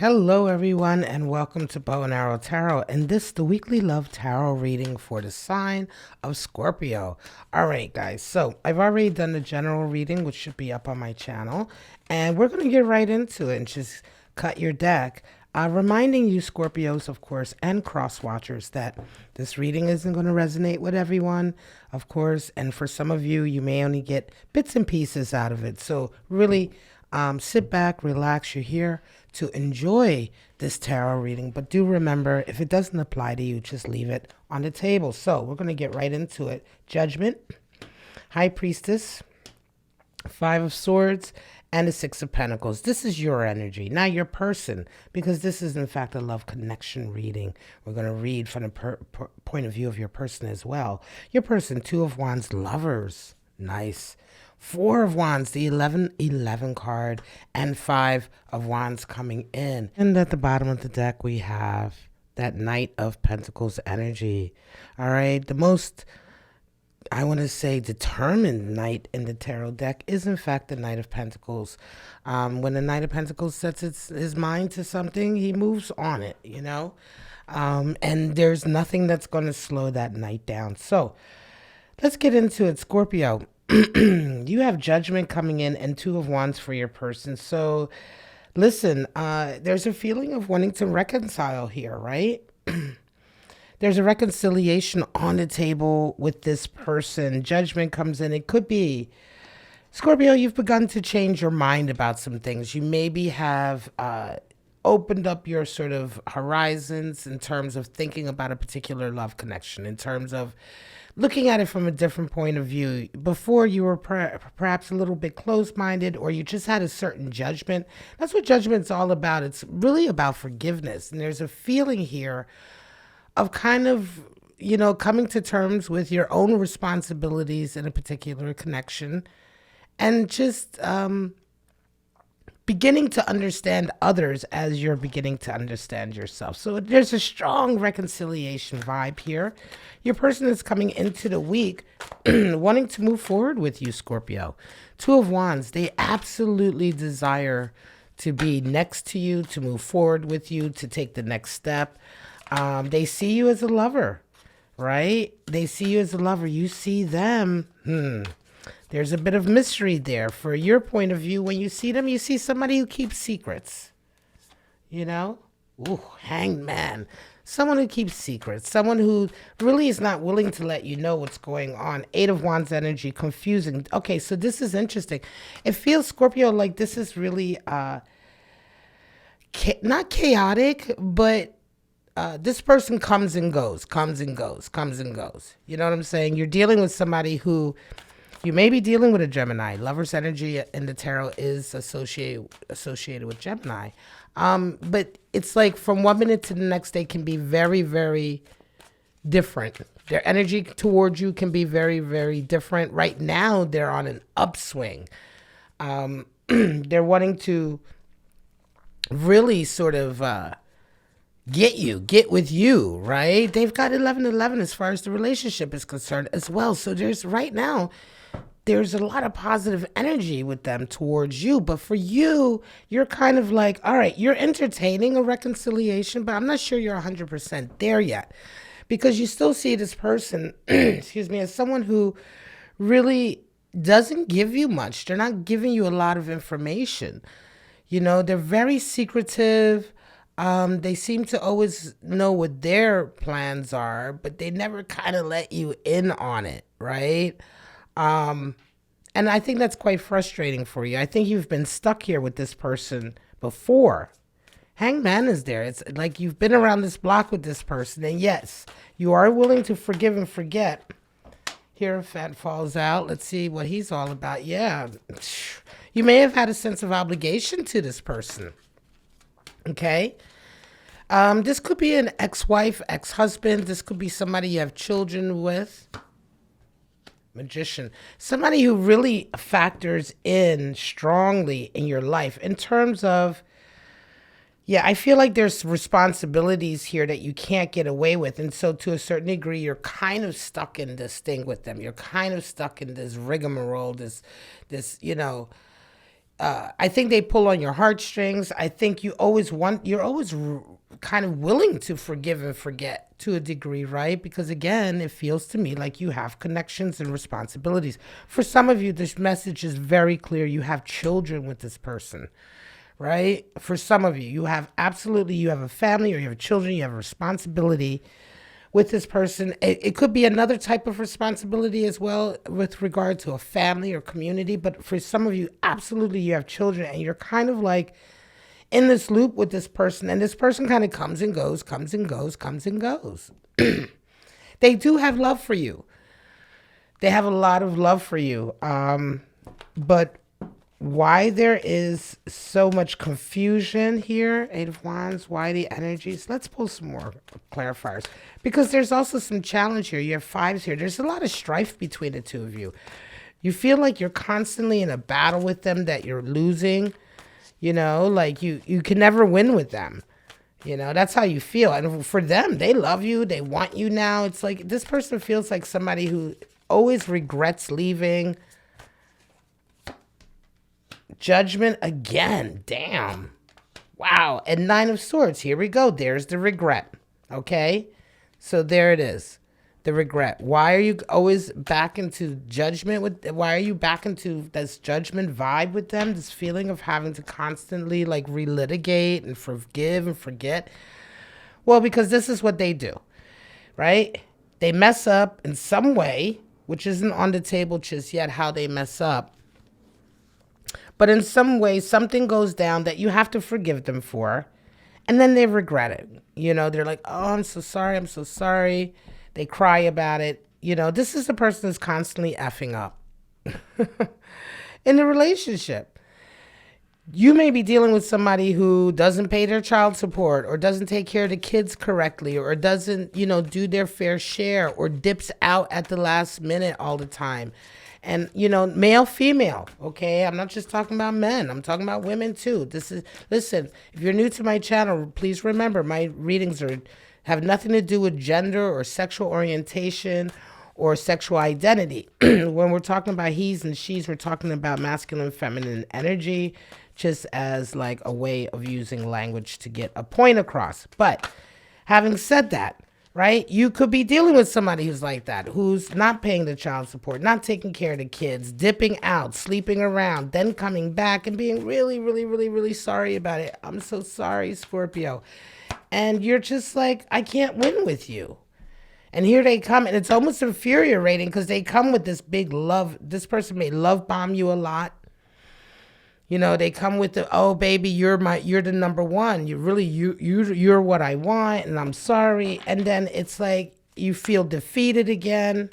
Hello, everyone, and welcome to Bow and Arrow Tarot. And this, the weekly love tarot reading for the sign of Scorpio. All right, guys. So I've already done the general reading, which should be up on my channel, and we're going to get right into it and just cut your deck. Reminding you, Scorpios, of course, and cross watchers, that this reading isn't going to resonate with everyone, of course, and for some of you, you may only get bits and pieces out of it. So really, sit back, relax. You're here to enjoy this tarot reading, but do remember, if it doesn't apply to you, just leave it on the table. So we're going to get right into it. Judgment, High Priestess, Five of Swords, and the Six of Pentacles. This is your energy, not your person, because this is in fact a love connection reading. We're going to read from the point of view of your person as well. Your person, Two of Wands, Lovers. Nice. Four of Wands, the 11 card, and Five of Wands coming in. And at the bottom of the deck, we have that Knight of Pentacles energy. All right. The most, I want to say, determined knight in the tarot deck is, in fact, the Knight of Pentacles. When the Knight of Pentacles sets his mind to something, he moves on it, you know. And there's nothing that's going to slow that knight down. So let's get into it, Scorpio. You have Judgment coming in and Two of Wands for your person. So listen, there's a feeling of wanting to reconcile here, right? There's a reconciliation on the table with this person. Judgment comes in. It could be, Scorpio, you've begun to change your mind about some things. You maybe have opened up your sort of horizons in terms of thinking about a particular love connection, in terms of looking at it from a different point of view. Before, you were perhaps a little bit closed-minded, or you just had a certain judgment. That's what judgment's all about. It's really about forgiveness. And there's a feeling here of kind of, you know, coming to terms with your own responsibilities in a particular connection, and just beginning to understand others as you're beginning to understand yourself. So there's a strong reconciliation vibe here. Your person is coming into the week wanting to move forward with you, Scorpio. Two of Wands, they absolutely desire to be next to you, to move forward with you, to take the next step. They see you as a lover, right? They see you as a lover. You see them. There's a bit of mystery there. For your point of view, when you see them, you see somebody who keeps secrets. You know? Ooh, hanged man. Someone who keeps secrets. Someone who really is not willing to let you know what's going on. Eight of Wands energy, confusing. Okay, so this is interesting. It feels, Scorpio, like this is really not chaotic, but this person comes and goes, comes and goes, comes and goes. You know what I'm saying? You're dealing with somebody who, you may be dealing with a Gemini. Lover's energy in the tarot is associated with Gemini. But it's like from 1 minute to the next day can be very, very different. Their energy towards you can be very, very different. Right now, they're on an upswing. They're wanting to really sort of get with you, right? They've got 11-11 as far as the relationship is concerned as well. So there's right now, there's a lot of positive energy with them towards you. But for you, you're kind of like, all right, you're entertaining a reconciliation, but I'm not sure you're 100% there yet, because you still see this person, excuse me, as someone who really doesn't give you much. They're not giving you a lot of information. You know, they're very secretive. They seem to always know what their plans are, but they never kind of let you in on it, right? And I think that's quite frustrating for you. I think you've been stuck here with this person before. Hanged Man is there. It's like you've been around this block with this person, and yes, you are willing to forgive and forget. Hierophant falls out. Let's see what he's all about. Yeah, you may have had a sense of obligation to this person. Okay. This could be an ex-wife, ex-husband. This could be somebody you have children with. Magician. Somebody who really factors in strongly in your life in terms of, yeah, I feel like there's responsibilities here that you can't get away with. And so to a certain degree, you're kind of stuck in this thing with them. You're kind of stuck in this rigmarole, this, you know, I think they pull on your heartstrings. I think you're always kind of willing to forgive and forget to a degree, right? Because again, it feels to me like you have connections and responsibilities. For some of you, this message is very clear. You have children with this person, right? For some of you, you have a family, or you have children, you have a responsibility with this person. It could be another type of responsibility as well with regard to a family or community. But for some of you, absolutely, you have children, and you're kind of like in this loop with this person. And this person kind of comes and goes, comes and goes, comes and goes. They do have love for you. They have a lot of love for you. But why there is so much confusion here, Eight of Wands, why the energies? Let's pull some more clarifiers, because there's also some challenge here. You have fives here. There's a lot of strife between the two of you. You feel like you're constantly in a battle with them that you're losing, like you can never win with them. That's how you feel. And for them, they love you. They want you now. It's like this person feels like somebody who always regrets leaving. Judgment again. Damn. Wow. And Nine of Swords. Here we go. There's the regret. Okay. So there it is. The regret. Why are you always back into judgment why are you back into this judgment vibe with them? This feeling of having to constantly like relitigate and forgive and forget. Well, because this is what they do, right? They mess up in some way, which isn't on the table just yet how they mess up. But in some way, something goes down that you have to forgive them for. And then they regret it. They're like, oh, I'm so sorry. I'm so sorry. They cry about it. This is the person who's constantly effing up in the relationship. You may be dealing with somebody who doesn't pay their child support, or doesn't take care of the kids correctly, or doesn't, do their fair share, or dips out at the last minute all the time. And, male, female, okay? I'm not just talking about men. I'm talking about women, too. Listen, if you're new to my channel, please remember my readings have nothing to do with gender or sexual orientation or sexual identity. When we're talking about he's and she's, we're talking about masculine and feminine energy, just as like a way of using language to get a point across. But having said that, right? You could be dealing with somebody who's like that, who's not paying the child support, not taking care of the kids, dipping out, sleeping around, then coming back and being really, really, really, really sorry about it. I'm so sorry, Scorpio. And you're just like, I can't win with you. And here they come, and it's almost infuriating because they come with this big love. This person may love bomb you a lot. They come with the, oh baby, you're the number one. You're what I want, and I'm sorry. And then it's like you feel defeated again.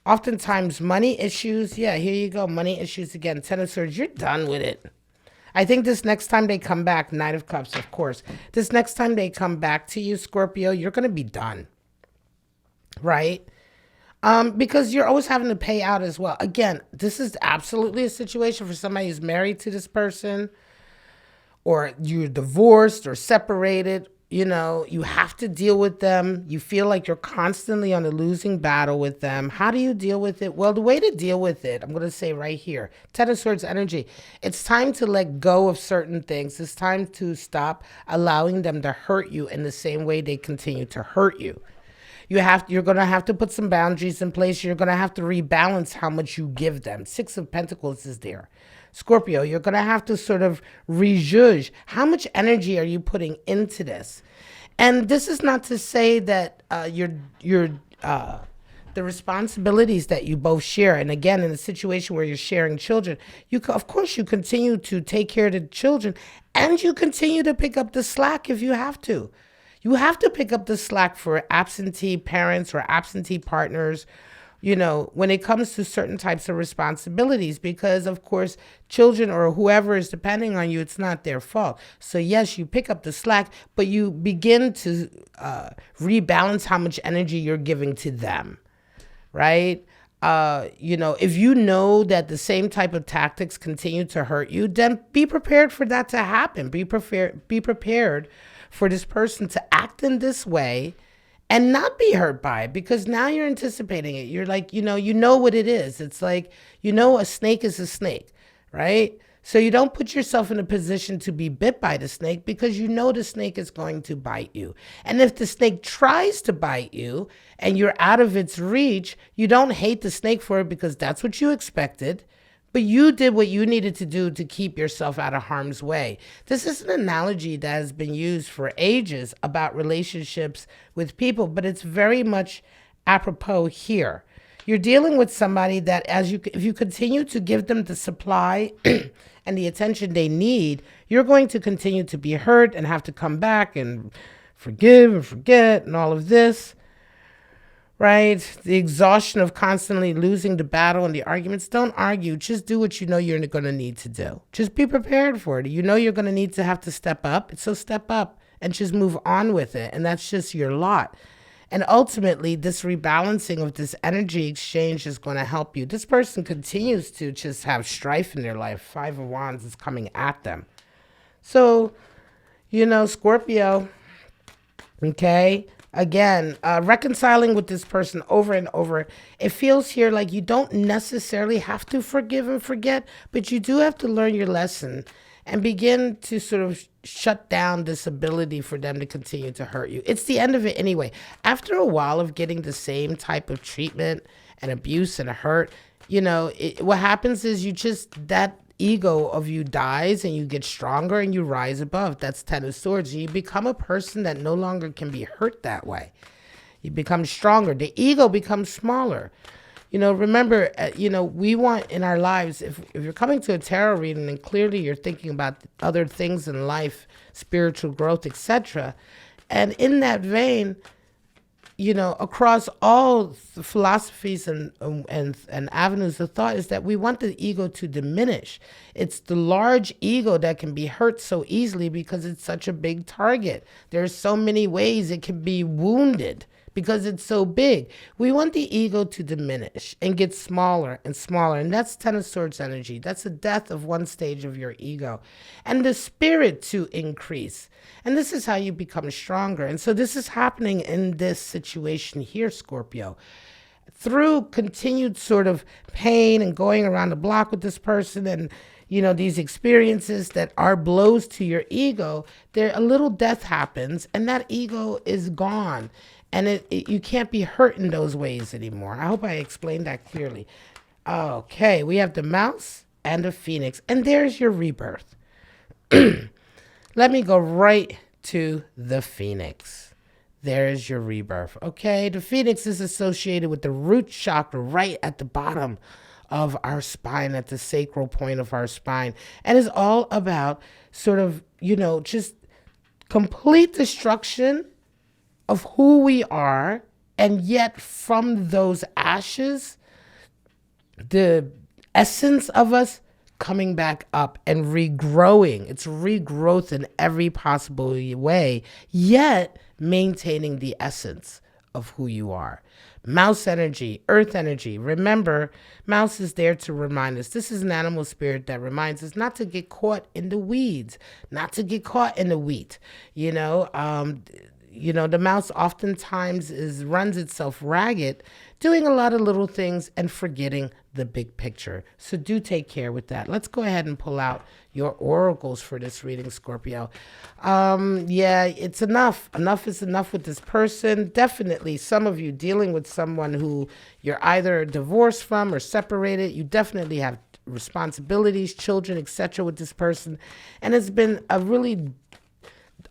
Oftentimes money issues. Yeah, here you go. Money issues again. Ten of Swords, you're done with it. I think this next time they come back, Knight of Cups, of course. This next time they come back to you, Scorpio, you're going to be done. Right? Because you're always having to pay out as well. Again, this is absolutely a situation for somebody who's married to this person, or you're divorced or separated. You have to deal with them. You feel like you're constantly on a losing battle with them. How do you deal with it? Well, the way to deal with it, I'm going to say right here, Ten of Swords energy. It's time to let go of certain things. It's time to stop allowing them to hurt you in the same way they continue to hurt you. You're going to have to put some boundaries in place. You're going to have to rebalance how much you give them. Six of Pentacles is there. Scorpio, you're going to have to sort of rejudge how much energy are you putting into this. And this is not to say that the responsibilities that you both share. And again, in a situation where you're sharing children, of course you continue to take care of the children, and you continue to pick up the slack if you have to. You have to pick up the slack for absentee parents or absentee partners, when it comes to certain types of responsibilities, because of course, children or whoever is depending on you, it's not their fault. So yes, you pick up the slack, but you begin to rebalance how much energy you're giving to them, right? If you know that the same type of tactics continue to hurt you, then be prepared for that to happen. Be prepared for this person to act in this way and not be hurt by it, because now you're anticipating it. You're like, you know what it is. It's like, a snake is a snake, right? So you don't put yourself in a position to be bit by the snake because you know the snake is going to bite you. And if the snake tries to bite you and you're out of its reach, you don't hate the snake for it because that's what you expected. But you did what you needed to do to keep yourself out of harm's way. This is an analogy that has been used for ages about relationships with people, but it's very much apropos here. You're dealing with somebody that if you continue to give them the supply and the attention they need, you're going to continue to be hurt and have to come back and forgive and forget and all of this, right? The exhaustion of constantly losing the battle and the arguments. Don't argue. Just do what you know you're going to need to do. Just be prepared for it. You know you're going to need to have to step up. So step up and just move on with it. And that's just your lot. And ultimately, this rebalancing of this energy exchange is going to help you. This person continues to just have strife in their life. 5 of Wands is coming at them. So, Scorpio, okay, again, reconciling with this person over and over. It feels here like you don't necessarily have to forgive and forget, but you do have to learn your lesson and begin to sort of shut down this ability for them to continue to hurt you. It's the end of it anyway. After a while of getting the same type of treatment and abuse and hurt, what happens is that ego of you dies and you get stronger and you rise above. That's 10 of Swords. You become a person that no longer can be hurt that way. You become stronger. The ego becomes smaller. Remember, we want in our lives, if you're coming to a tarot reading and clearly you're thinking about other things in life, spiritual growth, etc. And in that vein, across all the philosophies and avenues of thought is that we want the ego to diminish. It's the large ego that can be hurt so easily because it's such a big target. There's so many ways it can be wounded because it's so big. We want the ego to diminish and get smaller and smaller. And that's 10 of Swords energy. That's the death of one stage of your ego. And the spirit to increase. And this is how you become stronger. And so this is happening in this situation here, Scorpio. Through continued sort of pain and going around the block with this person and these experiences that are blows to your ego, a little death happens and that ego is gone. And you can't be hurt in those ways anymore. I hope I explained that clearly. Okay, we have the Mouse and the Phoenix. And there's your rebirth. Let me go right to the Phoenix. There's your rebirth. Okay, the Phoenix is associated with the root chakra right at the bottom of our spine, at the sacral point of our spine. And is all about sort of, just complete destruction of who we are, and yet from those ashes, the essence of us coming back up and regrowing. It's regrowth in every possible way, yet maintaining the essence of who you are. Mouse energy, earth energy. Remember, Mouse is there to remind us. This is an animal spirit that reminds us not to get caught in the weeds, not to get caught in the wheat, the mouse oftentimes runs itself ragged, doing a lot of little things and forgetting the big picture. So do take care with that. Let's go ahead and pull out your oracles for this reading, Scorpio. It's enough. Enough is enough with this person. Definitely some of you dealing with someone who you're either divorced from or separated. You definitely have responsibilities, children, etc. with this person. And it's been a really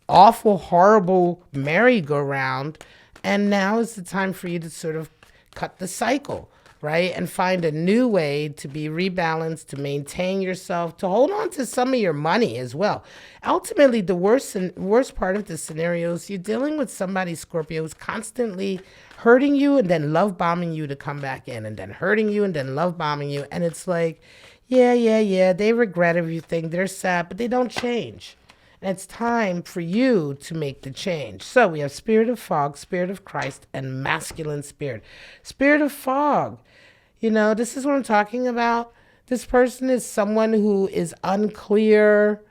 awful, horrible merry-go-round, and now is the time for you to sort of cut the cycle, right? And find a new way to be rebalanced, to maintain yourself, to hold on to some of your money as well. Ultimately, the worst part of the scenario is you're dealing with somebody, Scorpio, who's constantly hurting you and then love bombing you to come back in, and then hurting you and then love bombing you. And it's like, yeah, they regret everything. They're sad, but they don't change. And it's time for you to make the change. So we have Spirit of Fog, Spirit of Christ, and Masculine Spirit. Spirit of Fog, this is what I'm talking about. This person is someone who is unclear,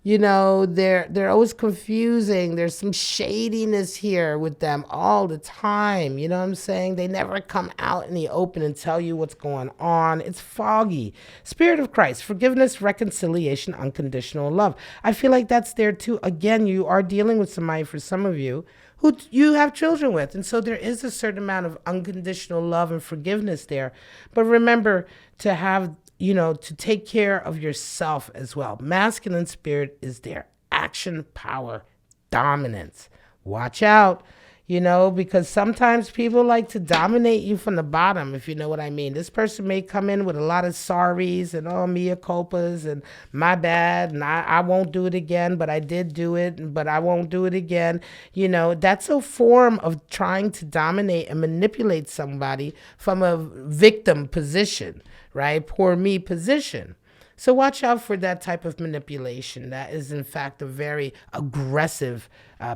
You know, they're always confusing. There's some shadiness here with them all the time. You know what I'm saying? They never come out in the open and tell you what's going on. It's foggy. Spirit of Christ, forgiveness, reconciliation, unconditional love. I feel like that's there too. Again, you are dealing with somebody, for some of you, who you have children with. And so there is a certain amount of unconditional love and forgiveness there. But remember to have, to take care of yourself as well. Masculine spirit is there. Action, power, dominance. Watch out, because sometimes people like to dominate you from the bottom, if you know what I mean. This person may come in with a lot of sorries and, oh, mea culpas and my bad, and I won't do it again, but I did do it, but I won't do it again. That's a form of trying to dominate and manipulate somebody from a victim position, right? Poor me position. So watch out for that type of manipulation. That is, in fact, a very aggressive,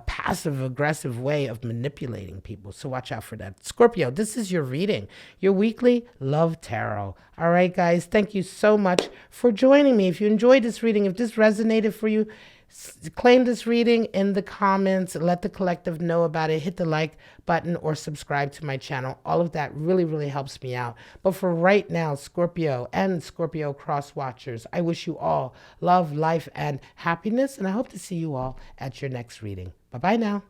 passive-aggressive way of manipulating people. So watch out for that. Scorpio, this is your reading, your weekly love tarot. All right, guys, thank you so much for joining me. If you enjoyed this reading, if this resonated for you, claim this reading in the comments. Let the collective know about it. Hit the like button or subscribe to my channel. All of that really, really helps me out. But for right now, Scorpio and Scorpio cross watchers, I wish you all love, life, and happiness. And I hope to see you all at your next reading. Bye-bye now.